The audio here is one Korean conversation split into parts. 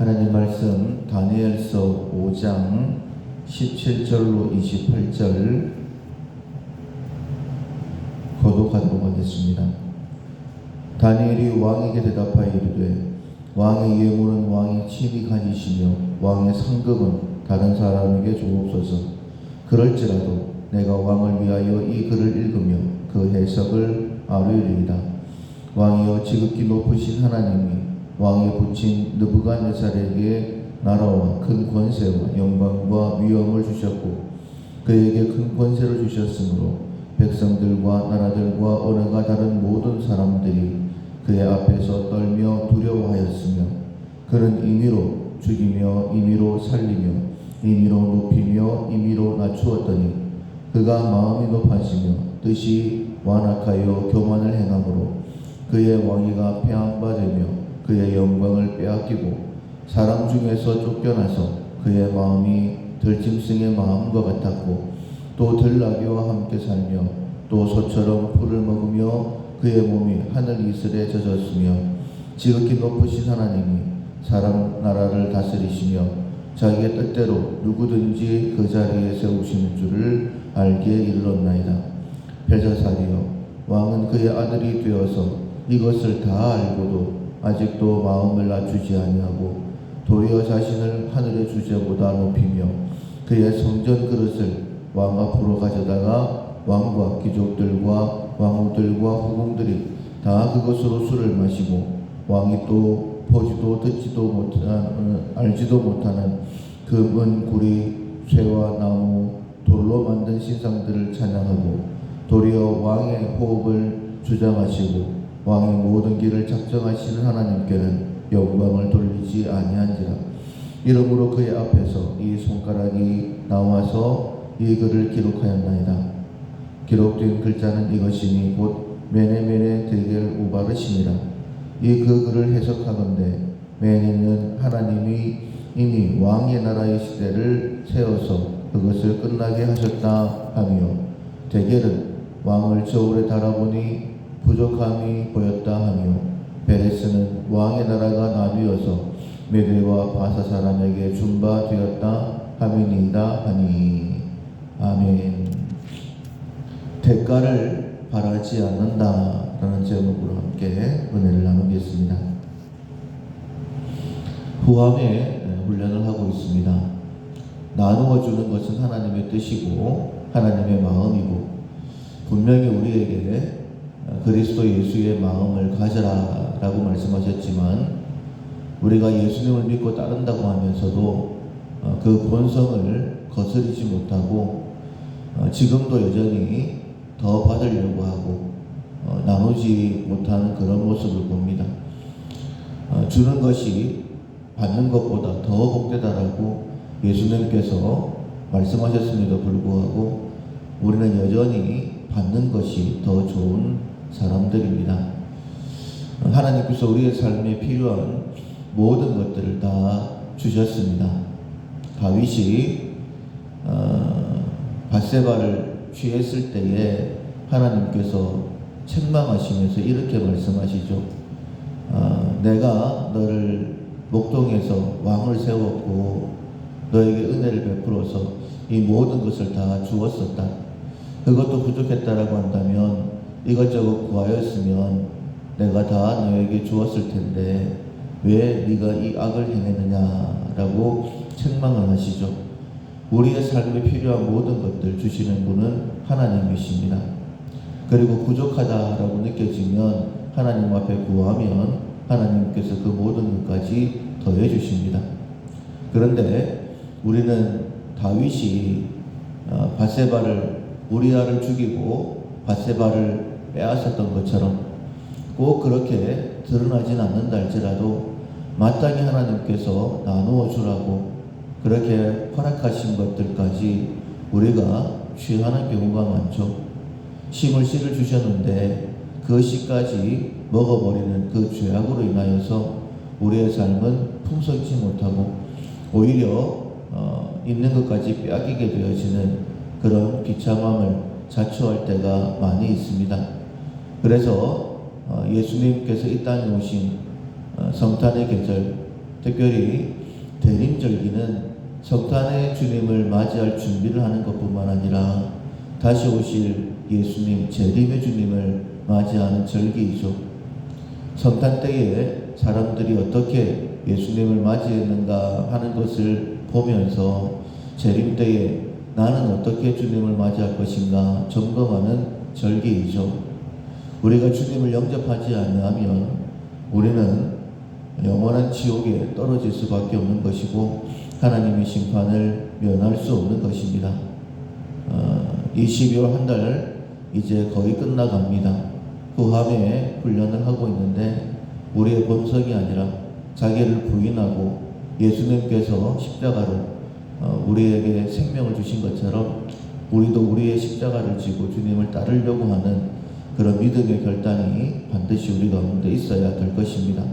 하나님 말씀 다니엘서 5장 17절로 28절 교독하도록 하겠습니다. 다니엘이 왕에게 대답하여 이르되 왕의 예물은 왕이 친히 가지시며 왕의 상급은 다른 사람에게 주옵소서. 그럴지라도 내가 왕을 위하여 이 글을 읽으며 그 해석을 아뢰리이다. 왕이여 지극히 높으신 하나님이 왕이 붙인 느부갓네살에게 나라와 큰 권세와 영광과 위엄을 주셨고 그에게 큰 권세를 주셨으므로 백성들과 나라들과 언어가 다른 모든 사람들이 그의 앞에서 떨며 두려워하였으며 그는 임의로 죽이며 임의로 살리며 임의로 높이며 임의로 낮추었더니 그가 마음이 높아지며 뜻이 완악하여 교만을 행함으로 그의 왕위가 폐함받으며 그의 영광을 빼앗기고 사람 중에서 쫓겨나서 그의 마음이 들짐승의 마음과 같았고 또 들나귀와 함께 살며 또 소처럼 풀을 먹으며 그의 몸이 하늘 이슬에 젖었으며 지극히 높으신 하나님이 사람 나라를 다스리시며 자기의 뜻대로 누구든지 그 자리에 세우시는 줄을 알게 이르렀나이다. 벨사살이여 왕은 그의 아들이 되어서 이것을 다 알고도 아직도 마음을 낮추지 아니하고 도리어 자신을 하늘의 주제보다 높이며 그의 성전 그릇을 왕 앞으로 가져다가 왕과 귀족들과 왕후들과 후궁들이 다 그것으로 술을 마시고 왕이 또 보지도 듣지도 알지도 못하는 금은 구리 쇠와 나무 돌로 만든 신상들을 찬양하고 도리어 왕의 호흡을 주장하시고 왕의 모든 길을 작정하시는 하나님께는 영광을 돌리지 아니한지라. 이러므로 그의 앞에서 이 손가락이 나와서 이 글을 기록하였나이다. 기록된 글자는 이것이니 곧 메네메네 데겔 우바르시니라. 이 그 글을 해석하건대 메네는 하나님이 이미 왕의 나라의 시대를 세워서 그것을 끝나게 하셨다 하며 데겔은 왕을 저울에 달아보니 부족함이 보였다 하며 베레스는 왕의 나라가 나뉘어서 메대와 바사 사람에게 준 바 되었다 함이니이다 하니. 아멘. 대가를 바라지 않는다 라는 제목으로 함께 은혜를 나누겠습니다. 후함의 훈련을 하고 있습니다. 나누어 주는 것은 하나님의 뜻이고 하나님의 마음이고 분명히 우리에게 그리스도 예수의 마음을 가져라 라고 말씀하셨지만 우리가 예수님을 믿고 따른다고 하면서도 그 본성을 거스르지 못하고 지금도 여전히 더 받으려고 하고 나누지 못하는 그런 모습을 봅니다. 주는 것이 받는 것보다 더 복되다라고 예수님께서 말씀하셨음에도 불구하고 우리는 여전히 받는 것이 더 좋은 사람들입니다. 하나님께서 우리의 삶에 필요한 모든 것들을 다 주셨습니다. 다윗이 밧세바를 취했을 때에 하나님께서 책망하시면서 이렇게 말씀하시죠. 내가 너를 목동에서 왕을 세웠고 너에게 은혜를 베풀어서 이 모든 것을 다 주었었다. 그것도 부족했다라고 한다면 이것저것 구하였으면 내가 다 너에게 주었을 텐데 왜 네가 이 악을 행했느냐라고 책망을 하시죠. 우리의 삶에 필요한 모든 것들 주시는 분은 하나님이십니다. 그리고 부족하다라고 느껴지면 하나님 앞에 구하면 하나님께서 그 모든 것까지 더해 주십니다. 그런데 우리는 다윗이 밧세바를 우리아를 죽이고 밧세바를 빼앗았던 것처럼 꼭 그렇게 드러나진 않는다 할지라도 마땅히 하나님께서 나누어 주라고 그렇게 허락하신 것들까지 우리가 취하는 경우가 많죠. 심을 씨를 주셨는데 그 씨까지 먹어버리는 그 죄악으로 인하여서 우리의 삶은 풍성치 못하고 오히려 있는 것까지 빼앗기게 되어지는 그런 비참함을 자초할 때가 많이 있습니다. 그래서 예수님께서 이 땅에 오신 성탄의 계절 특별히 대림절기는 성탄의 주님을 맞이할 준비를 하는 것뿐만 아니라 다시 오실 예수님, 재림의 주님을 맞이하는 절기이죠. 성탄 때에 사람들이 어떻게 예수님을 맞이했는가 하는 것을 보면서 재림 때에 나는 어떻게 주님을 맞이할 것인가 점검하는 절기이죠. 우리가 주님을 영접하지 않으면 우리는 영원한 지옥에 떨어질 수밖에 없는 것이고 하나님의 심판을 면할 수 없는 것입니다. 12월 한 달 이제 거의 끝나갑니다. 후함에 훈련을 하고 있는데 우리의 본성이 아니라 자기를 부인하고 예수님께서 십자가로 우리에게 생명을 주신 것처럼 우리도 우리의 십자가를 지고 주님을 따르려고 하는 그런 믿음의 결단이 반드시 우리 가운데 있어야 될 것입니다.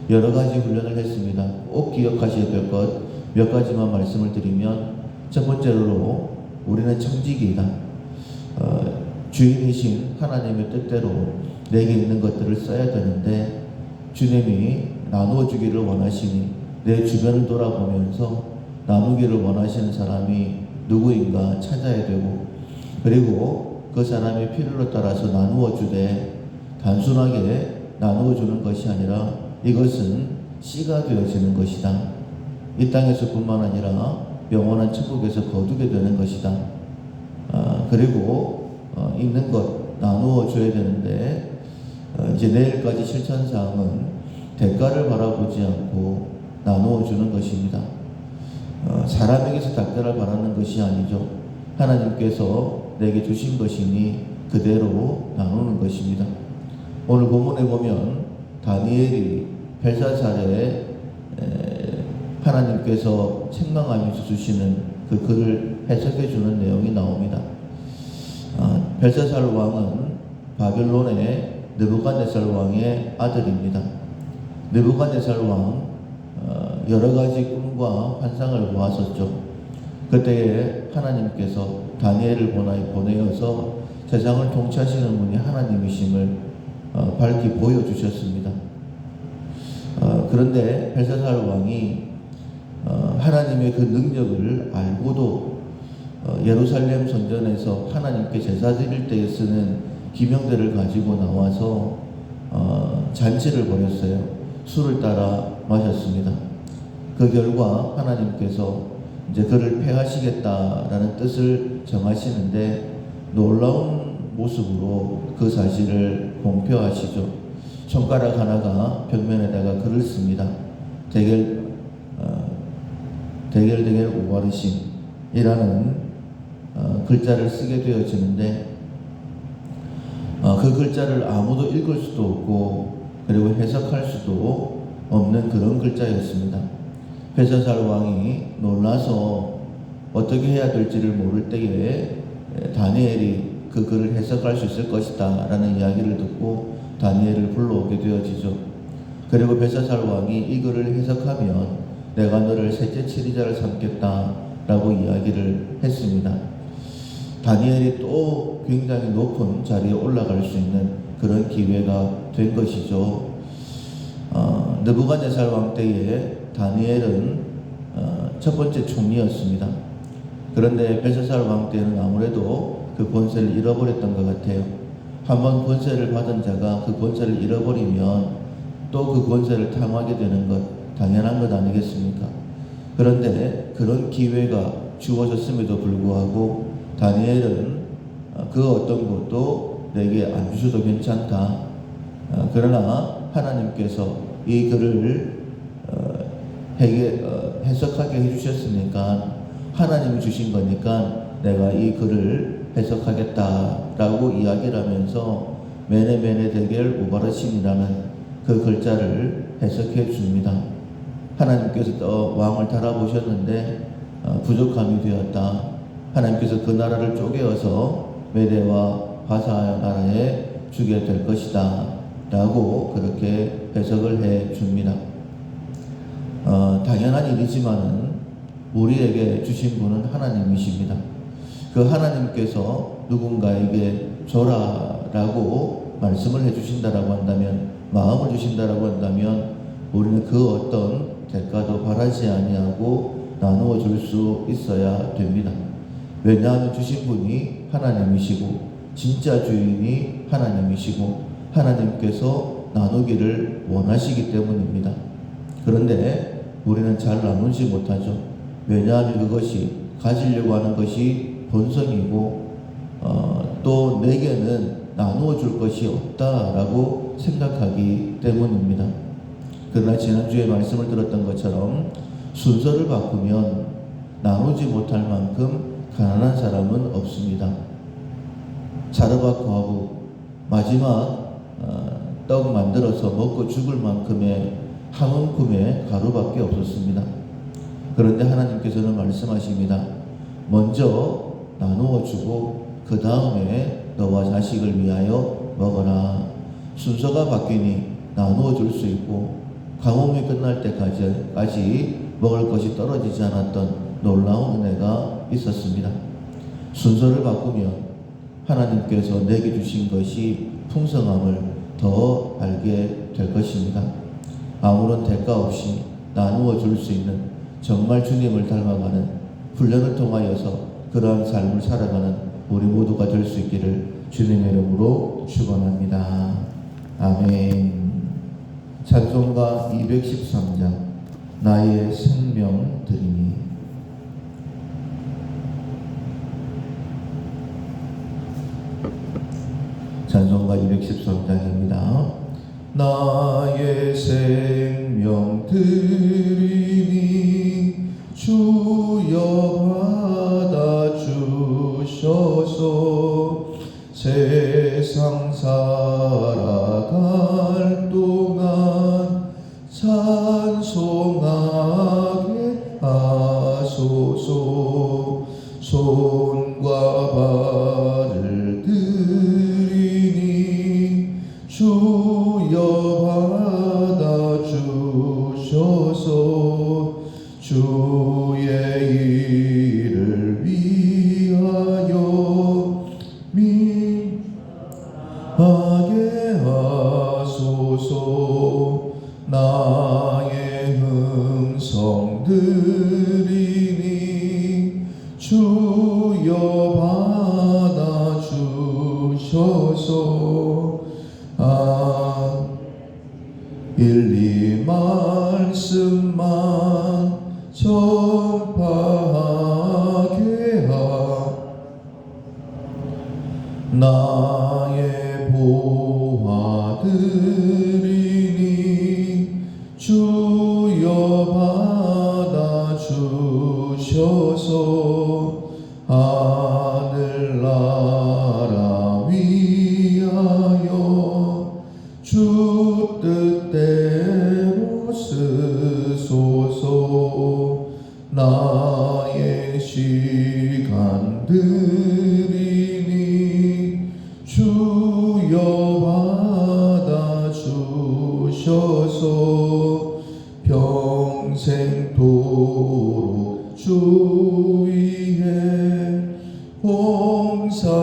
여러 가지 훈련을 했습니다. 꼭 기억하셔야 될 것 몇 가지만 말씀을 드리면, 첫 번째로 우리는 청지기이다. 주인이신 하나님의 뜻대로 내게 있는 것들을 써야 되는데 주님이 나누어 주기를 원하시니 내 주변을 돌아보면서 나누기를 원하시는 사람이 누구인가 찾아야 되고, 그리고 그 사람의 필요에 따라서 나누어 주되 단순하게 나누어 주는 것이 아니라 이것은 씨가 되어지는 것이다. 이 땅에서뿐만 아니라 영원한 천국에서 거두게 되는 것이다. 그리고 있는 것 나누어 줘야 되는데 이제 내일까지 실천사항은 대가를 바라보지 않고 나누어 주는 것입니다. 사람에게서 대가를 바라는 것이 아니죠. 하나님께서 내게 주신 것이니 그대로 나누는 것입니다. 오늘 본문에 보면 다니엘이 벨사살에 하나님께서 책망하면서 주시는 그 글을 해석해 주는 내용이 나옵니다. 벨사살 왕은 바벨론의 느부갓네살 왕의 아들입니다. 느부갓네살 왕 여러 가지 꿈과 환상을 보았었죠. 그때에 하나님께서 다니엘을 보내어서 세상을 통치하시는 분이 하나님이심을 밝히 보여주셨습니다. 그런데 벨사살 왕이 하나님의 그 능력을 알고도 예루살렘 성전에서 하나님께 제사 드릴 때에 쓰는 기명들을 가지고 나와서 잔치를 벌였어요. 술을 따라 마셨습니다. 그 결과 하나님께서 이제 그를 패하시겠다라는 뜻을 정하시는데 놀라운 모습으로 그 사실을 공표하시죠. 손가락 하나가 벽면에다가 글을 씁니다. 대결 오바르심이라는 글자를 쓰게 되어지는데 그 글자를 아무도 읽을 수도 없고 그리고 해석할 수도 없는 그런 글자였습니다. 벨사살 왕이 놀라서 어떻게 해야 될지를 모를 때에 다니엘이 그 글을 해석할 수 있을 것이다 라는 이야기를 듣고 다니엘을 불러오게 되어지죠. 그리고 벨사살 왕이 이 글을 해석하면 내가 너를 셋째 치리자를 삼겠다 라고 이야기를 했습니다. 다니엘이 또 굉장히 높은 자리에 올라갈 수 있는 그런 기회가 된 것이죠. 느부갓네살 왕 때에 다니엘은 첫 번째 총리였습니다. 그런데 벨사살 왕 때는 아무래도 그 권세를 잃어버렸던 것 같아요. 한번 권세를 받은 자가 그 권세를 잃어버리면 또 그 권세를 탐하게 되는 것 당연한 것 아니겠습니까? 그런데 그런 기회가 주어졌음에도 불구하고 다니엘은 그 어떤 것도 내게 안 주셔도 괜찮다. 그러나 하나님께서 이 글을 해석하게 해주셨으니까 하나님이 주신 거니까 내가 이 글을 해석하겠다라고 이야기를 하면서 메네메네 대겔 오바르신이라는 그 글자를 해석해 줍니다. 하나님께서 왕을 달아보셨는데 부족함이 되었다. 하나님께서 그 나라를 쪼개어서 메대와 바사 나라에 주게 될 것이다 라고 그렇게 해석을 해 줍니다. 당연한 일이지만은 우리에게 주신 분은 하나님이십니다. 그 하나님께서 누군가에게 줘라라고 말씀을 해주신다라고 한다면, 마음을 주신다라고 한다면 우리는 그 어떤 대가도 바라지 아니하고 나누어 줄 수 있어야 됩니다. 왜냐하면 주신 분이 하나님이시고 진짜 주인이 하나님이시고 하나님께서 나누기를 원하시기 때문입니다. 그런데 우리는 잘 나누지 못하죠. 왜냐하면 그것이 가지려고 하는 것이 본성이고 또 내게는 나누어 줄 것이 없다라고 생각하기 때문입니다. 그러나 지난주에 말씀을 들었던 것처럼 순서를 바꾸면 나누지 못할 만큼 가난한 사람은 없습니다. 사르밧 과부 마지막 떡 만들어서 먹고 죽을 만큼의 한 움큼의 가루밖에 없었습니다. 그런데 하나님께서는 말씀하십니다. 먼저 나누어 주고 그 다음에 너와 자식을 위하여 먹어라. 순서가 바뀌니 나누어 줄 수 있고 가뭄이 끝날 때까지 먹을 것이 떨어지지 않았던 놀라운 은혜가 있었습니다. 순서를 바꾸면 하나님께서 내게 주신 것이 풍성함을 더 알게 될 것입니다. 아무런 대가 없이 나누어 줄 수 있는 정말 주님을 닮아가는 훈련을 통하여서 그러한 삶을 살아가는 우리 모두가 될 수 있기를 주님의 이름으로 축원합니다. 아멘. 찬송가 213장 나의 생명 드리니. 찬송가 213장입니다. 나의 생명 드리니 주여 받아주셔서 세상 살아갈 동안 찬송하게 하소서. 손과 발을 드리니 주여 받아주셔서 주의 일을 위하여 하게 하소서. 나의 음성 드리니 주여 받아주셔서. 일리 말씀만 전파하게 나의 보화 드리니 주여 받아주셔서. 하늘나라 위하여 주 뜻대로 쓰소서. 나의 시간 드리니 주여 받아주셔서. 평생토록 주 위에 봉사하